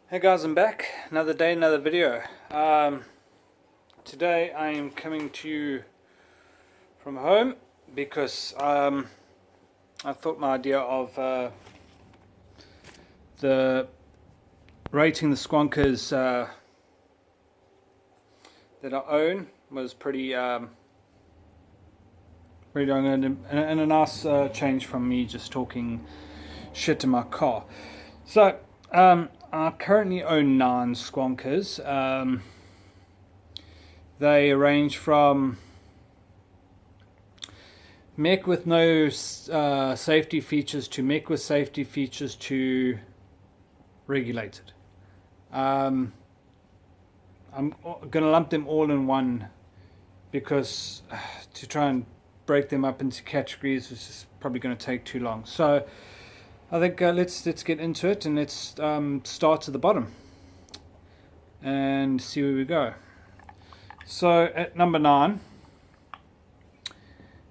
Hey guys, I'm back. Another day, another video. Today I am coming to you from home because I thought my idea of the rating the squonkers that I own was pretty pretty darn good, and a nice change from me just talking shit in my car. So I currently own 9 squonkers. They range from mech with no safety features to mech with safety features to regulated. I'm going to lump them all in one because to try and break them up into categories is just probably going to take too long. So I think let's get into it, and let's start at the bottom and see where we go. So at number 9,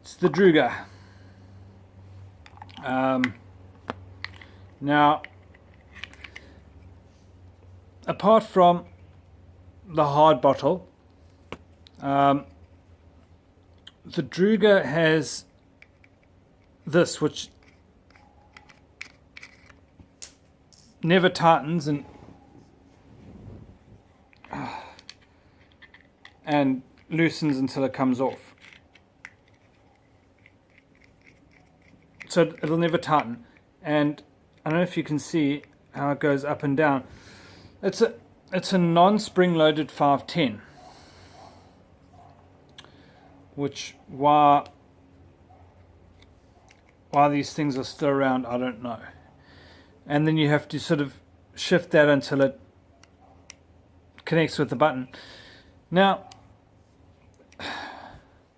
it's the Druga. Now, apart from the hard bottle, the Druga has this, which never tightens and loosens until it comes off. So it'll never tighten, and I don't know if you can see how it goes up and down. It's a non-spring loaded 510, which why these things are still around, I don't know. And then you have to sort of shift that until it connects with the button. Now,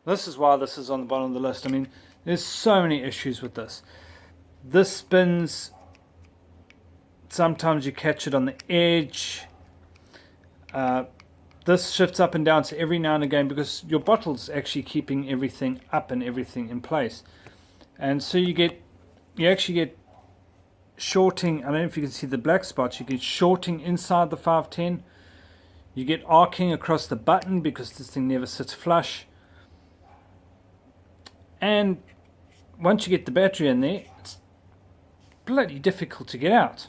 this is why this is on the bottom of the list. I mean, there's so many issues with this. This spins. Sometimes you catch it on the edge. This shifts up and down, so every now and again, because your bottle's actually keeping everything up and everything in place. And so you actually get shorting. I don't know if you can see the black spots. You get shorting inside the 510. You get arcing across the button because this thing never sits flush. And once you get the battery in there, it's bloody difficult to get out.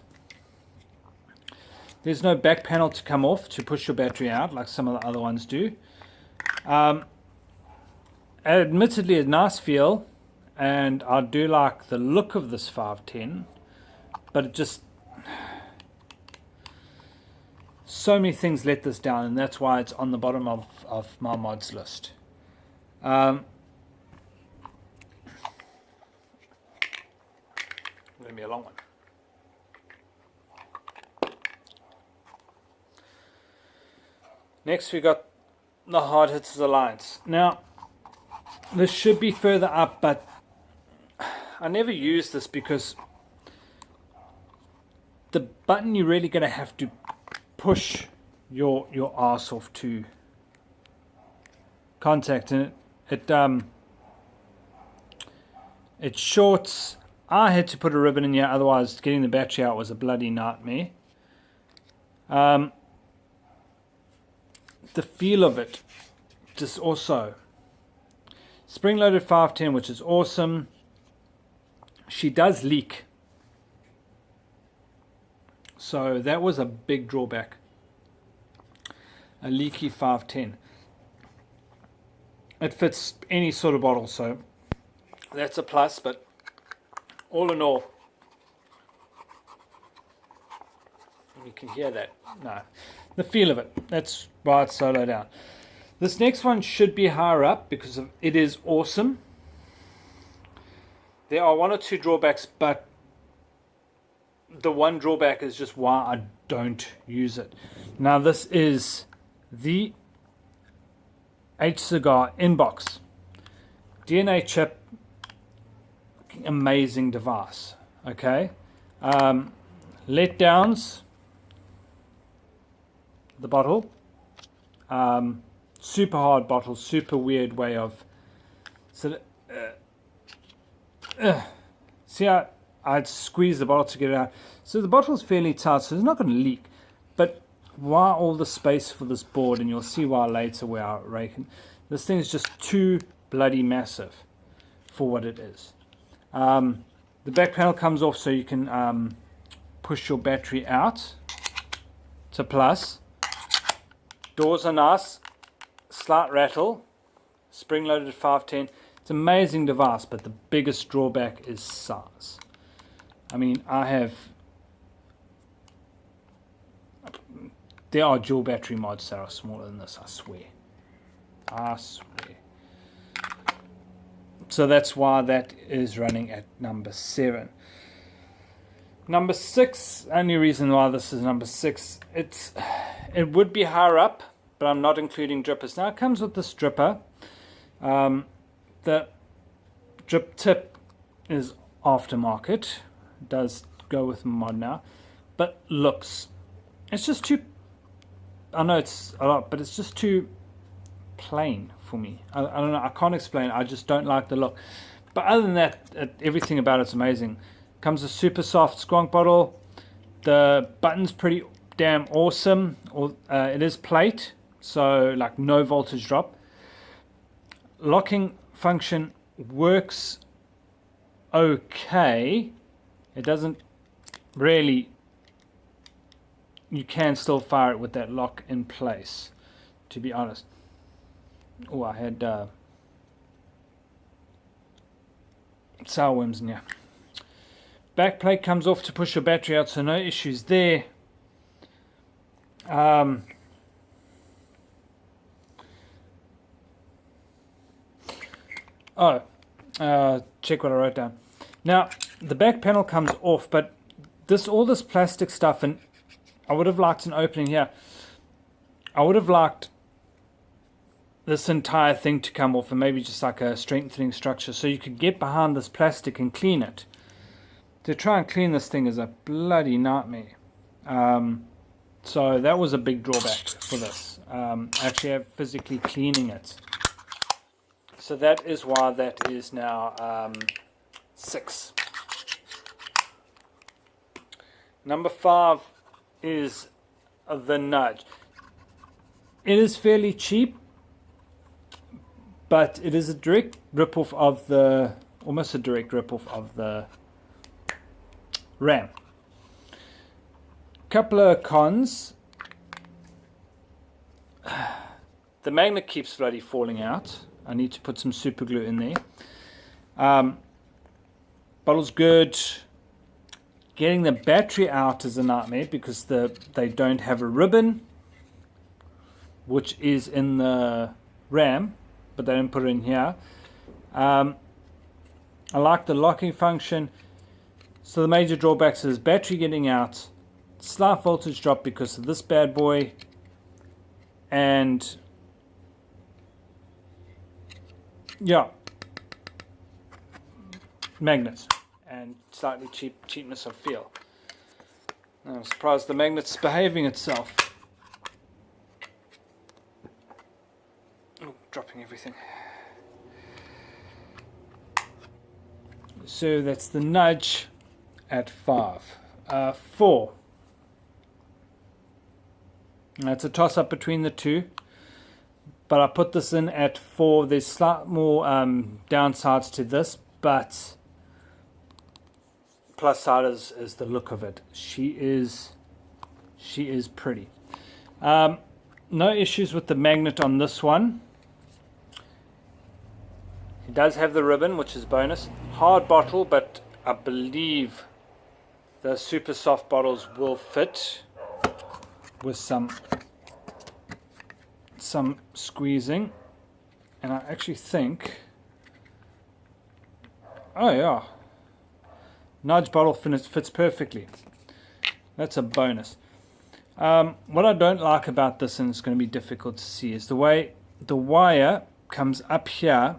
There's no back panel to come off to push your battery out like some of the other ones do. Admittedly, a nice feel, and I do like the look of this 510. But it just, so many things let this down, and that's why it's on the bottom of my mods list. Going to be a long one. Next we got the Hard Hitters Alliance. Now, this should be further up, but I never use this because the button you're really going to have to push your arse off to contact, and it shorts. I had to put a ribbon in here, otherwise getting the battery out was a bloody nightmare. The feel of it just also spring-loaded 510, which is awesome. She does leak. So that was a big drawback. A leaky 510. It fits any sort of bottle, so that's a plus, but all in all, you can hear that. No, the feel of it, that's why it's so low down. This next one should be higher up because it is awesome. There are 1 or 2 drawbacks, but the one drawback is just why I don't use it. Now, this is the H-Cigar Inbox DNA chip, amazing device. Okay, letdowns, the bottle, super hard bottle, super weird way of. So, see how I'd squeeze the bottle to get it out. So the bottle's fairly tight, so it's not going to leak. But why all the space for this board? And you'll see why later where I reckon this thing is just too bloody massive for what it is. The back panel comes off so you can push your battery out. It's a plus. Doors are nice, slight rattle, spring loaded at 510. It's an amazing device, but the biggest drawback is size. I mean, there are dual battery mods that are smaller than this, I swear. I swear. So that's why that is running at number 7. Number 6, only reason why this is number 6, it would be higher up, but I'm not including drippers. Now it comes with this dripper. The drip tip is aftermarket. It does go with mod now, but looks, it's just too, I know it's a lot, but it's just too plain for me. I don't know, I can't explain. I just don't like the look. But other than that, everything about it's amazing. Comes a super soft squonk bottle. The button's pretty damn awesome. It is plate, so like no voltage drop. Locking function works okay. It doesn't really, you can still fire it with that lock in place, to be honest. Oh, I had sour worms in here. Back plate comes off to push your battery out, so no issues there. Check what I wrote down. Now, the back panel comes off, but all this plastic stuff, and I would have liked an opening here. I would have liked this entire thing to come off, and maybe just like a strengthening structure, so you could get behind this plastic and clean it. To try and clean this thing is a bloody nightmare. So that was a big drawback for this. Actually have physically cleaning it. So that is why that is now 6. Number 5 is the Nudge. It is fairly cheap, but it is a direct rip-off of the, almost a direct rip-off of the RAM. Couple of cons. The magnet keeps bloody falling out. I need to put some super glue in there. Bottle's good. Getting the battery out is a nightmare because they don't have a ribbon, which is in the RAM, but they didn't put it in here. I like the locking function. So the major drawbacks is battery getting out, slight voltage drop because of this bad boy, and yeah, magnets and slightly cheapness of feel. I'm surprised the magnet's behaving itself. Oh, dropping everything. So that's the Nudge at 5. 4. Now it's a toss-up between the two, but I put this in at 4. There's slight more downsides to this, but plus side is the look of it. She is pretty. No issues with the magnet on this one. It does have the ribbon, which is bonus. Hard bottle, but I believe the super soft bottles will fit with some squeezing, and I actually think, oh yeah, Nudge bottle fits perfectly. That's a bonus. What I don't like about this, and it's going to be difficult to see, is the way the wire comes up here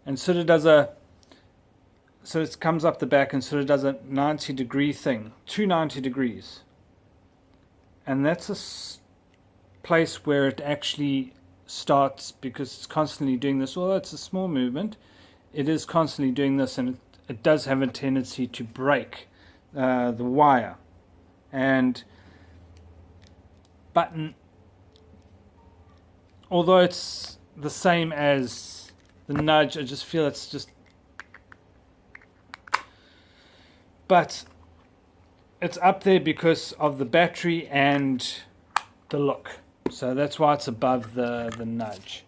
and sort of does so it comes up the back and sort of does a 90-degree thing, 290 degrees. And that's a place where it actually starts, because it's constantly doing this. Although it's a small movement, it is constantly doing this, and it does have a tendency to break the wire. And button, although it's the same as the nudge, I just feel it's just, but it's up there because of the battery and the look. So that's why it's above the nudge.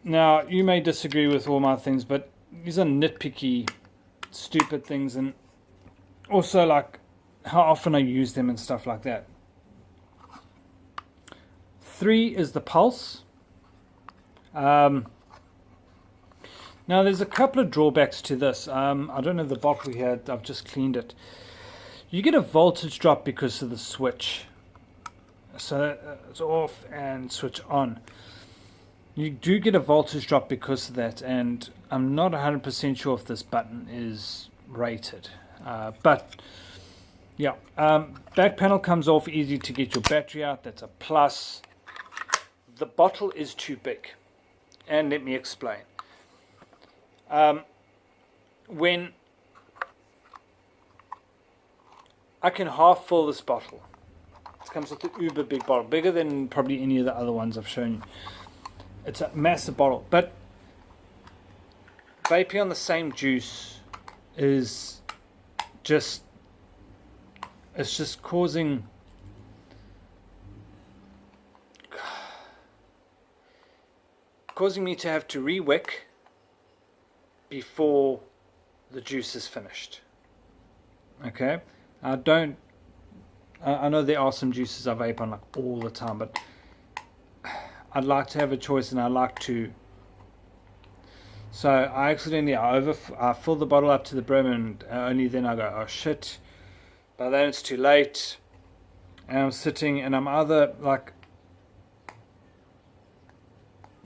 Now, you may disagree with all my things, but these are nitpicky, stupid things, and also like how often I use them and stuff like that. 3 is the pulse. Now there's a couple of drawbacks to this. I don't know the bottle here, I've just cleaned it. You get a voltage drop because of the switch. So it's off and switch on. You do get a voltage drop because of that, and I'm not 100% sure if this button is rated. But yeah, back panel comes off, easy to get your battery out, that's a plus. The bottle is too big, and let me explain. When I can half fill this bottle, it comes with an uber big bottle, bigger than probably any of the other ones I've shown you. It's a massive bottle, but vaping on the same juice is just, it's just causing me to have to re-wick before the juice is finished. Okay, I know there are some juices I vape on like all the time, but I'd like to have a choice, and I like to. So I accidentally I fill the bottle up to the brim, and only then I go, oh shit. By then it's too late, and I'm sitting, and I'm either like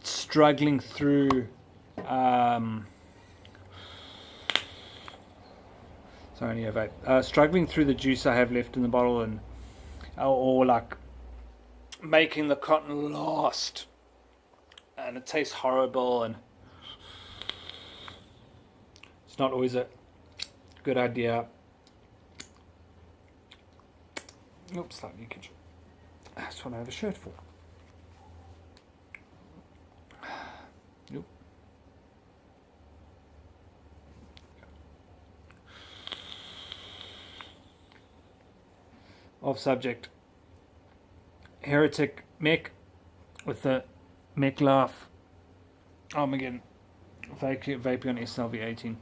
struggling through sorry, I vape. Struggling through the juice I have left in the bottle, and or like making the cotton last, and it tastes horrible, and it's not always a good idea. Oops, slight leakage. That's what I have a shirt for. Nope. Off subject. Heretic mech with the mech laugh. Armageddon. Vaping on SLV 18.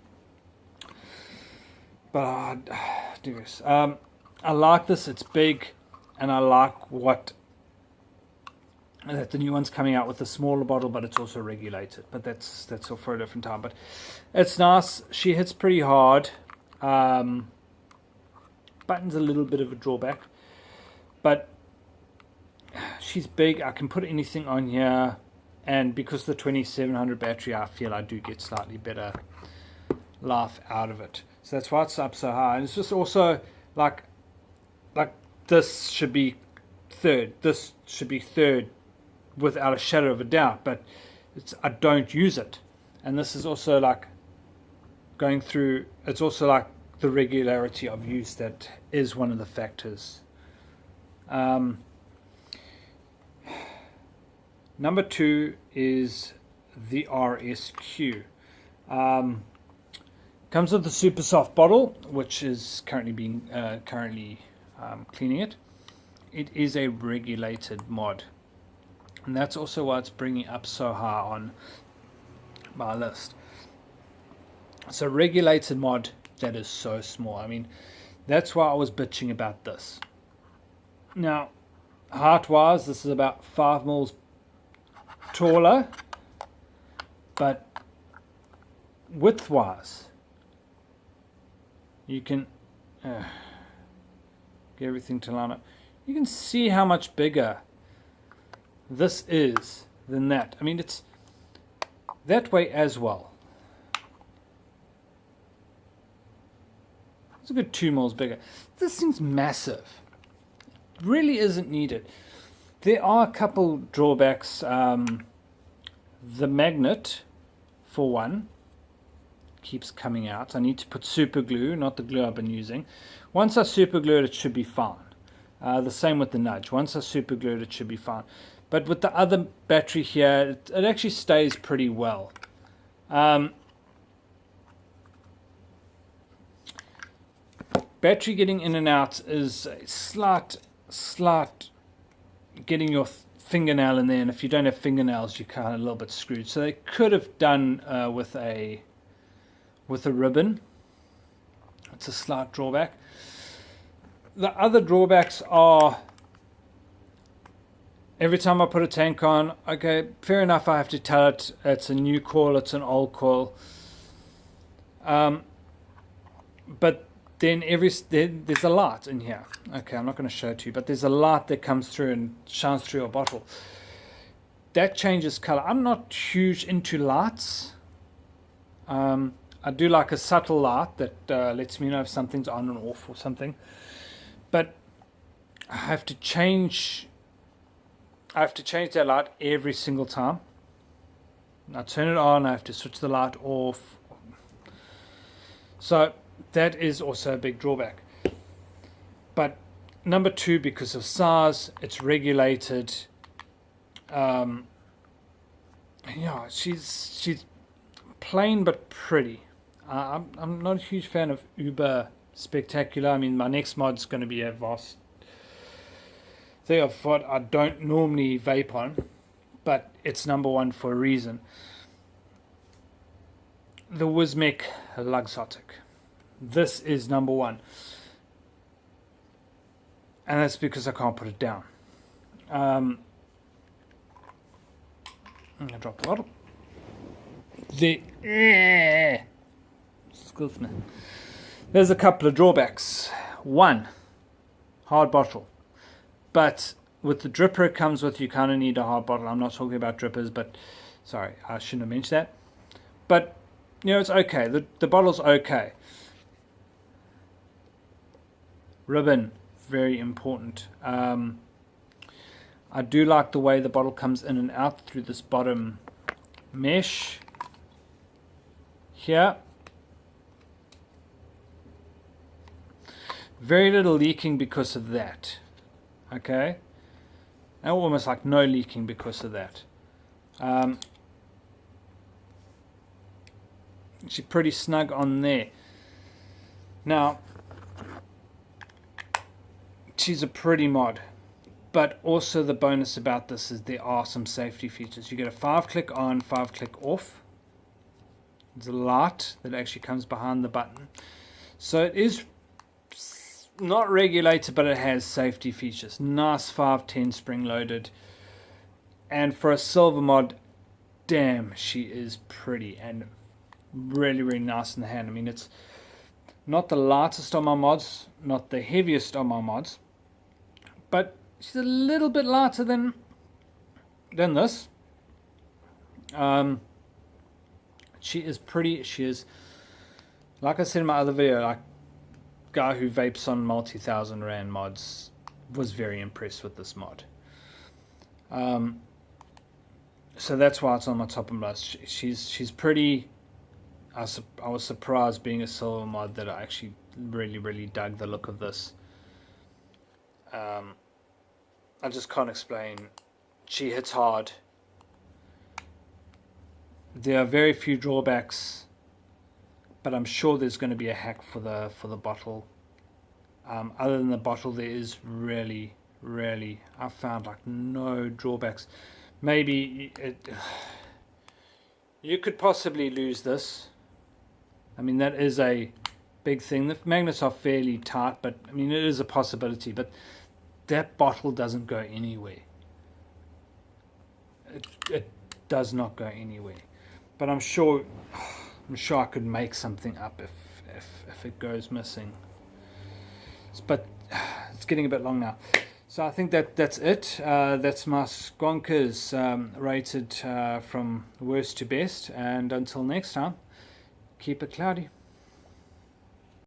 But do this. I like this. It's big, and I like that the new one's coming out with a smaller bottle, but it's also regulated. But that's all for a different time. But it's nice. She hits pretty hard. Button's a little bit of a drawback, but she's big. I can put anything on here, and because the 2700 battery, I feel I do get slightly better laugh out of it. So that's why it's up so high. And it's just also like this should be third. This should be third without a shadow of a doubt. But I don't use it, and this is also like going through. It's also like the regularity of use that is one of the factors. Number 2 is the RSQ. Comes with the super soft bottle, which is currently being cleaning it. It is a regulated mod, and that's also why it's bringing up so high on my list. So regulated mod, that is so small. I mean, that's why I was bitching about this. Now, height wise, this is about 5 mils taller, but width wise, you can get everything to line up. You can see how much bigger this is than that. I mean, it's that way as well. It's a good 2 mils bigger. This thing's massive. It really isn't needed. There are a couple drawbacks. The magnet, for one, keeps coming out. I need to put super glue, not the glue I've been using. Once I super glue it, it should be fine. The same with the nudge. Once I super glued, it should be fine. But with the other battery here, it actually stays pretty well. Battery getting in and out is a slight getting your fingernail in there, and if you don't have fingernails, you're kind of a little bit screwed. So they could have done with a ribbon. It's a slight drawback. The other drawbacks are, every time I put a tank on, okay, fair enough, I have to tell it it's a new coil, it's an old coil. But then there's a light in here. Okay, I'm not going to show it to you, but there's a light that comes through and shines through your bottle. That changes color. I'm not huge into lights. I do like a subtle light that lets me know if something's on and off or something. But I have to change that light every single time. I turn it on, I have to switch the light off. So that is also a big drawback. But number two, because of size, it's regulated. Yeah, she's plain but pretty. I'm not a huge fan of uber spectacular. I mean, my next mod's going to be a vast thing of what I don't normally vape on, but it's number one for a reason. The Wismec Luxottic. This is number one, and that's because I can't put it down. I'm gonna drop the bottle. Excuse me. There's a couple of drawbacks. One, hard bottle, but with the dripper it comes with, you kind of need a hard bottle. I'm not talking about drippers, but sorry, I shouldn't have mentioned that. But you know, it's okay. The bottle's okay. Ribbon, very important. I do like the way the bottle comes in and out through this bottom mesh here. Very little leaking because of that. Okay, and almost like no leaking because of that. She's pretty snug on there. Now, she's a pretty mod, but also the bonus about this is there are some safety features. You get a 5-click on, 5-click off. There's a light that actually comes behind the button. So it is not regulated, but it has safety features. Nice 510 spring loaded. And for a silver mod, damn, she is pretty and really, really nice in the hand. I mean, it's not the lightest on my mods, not the heaviest on my mods, but she's a little bit lighter than this. She is pretty. She is, like I said in my other video, like guy who vapes on multi-thousand rand mods was very impressed with this mod. So that's why it's on my top of my list. She's pretty. I was surprised, being a silver mod, that I actually really dug the look of this. I just can't explain. She hits hard. There are very few drawbacks, but I'm sure there's going to be a hack for the bottle. Other than the bottle, there is really I found like no drawbacks. Maybe you could possibly lose this. I mean, that is a big thing. The magnets are fairly tight, but I mean, it is a possibility. But that bottle doesn't go anywhere. It does not go anywhere. But I'm sure I could make something up if it goes missing. But it's getting a bit long now. So I think that's it. That's my squonkers rated from worst to best. And until next time, keep it cloudy.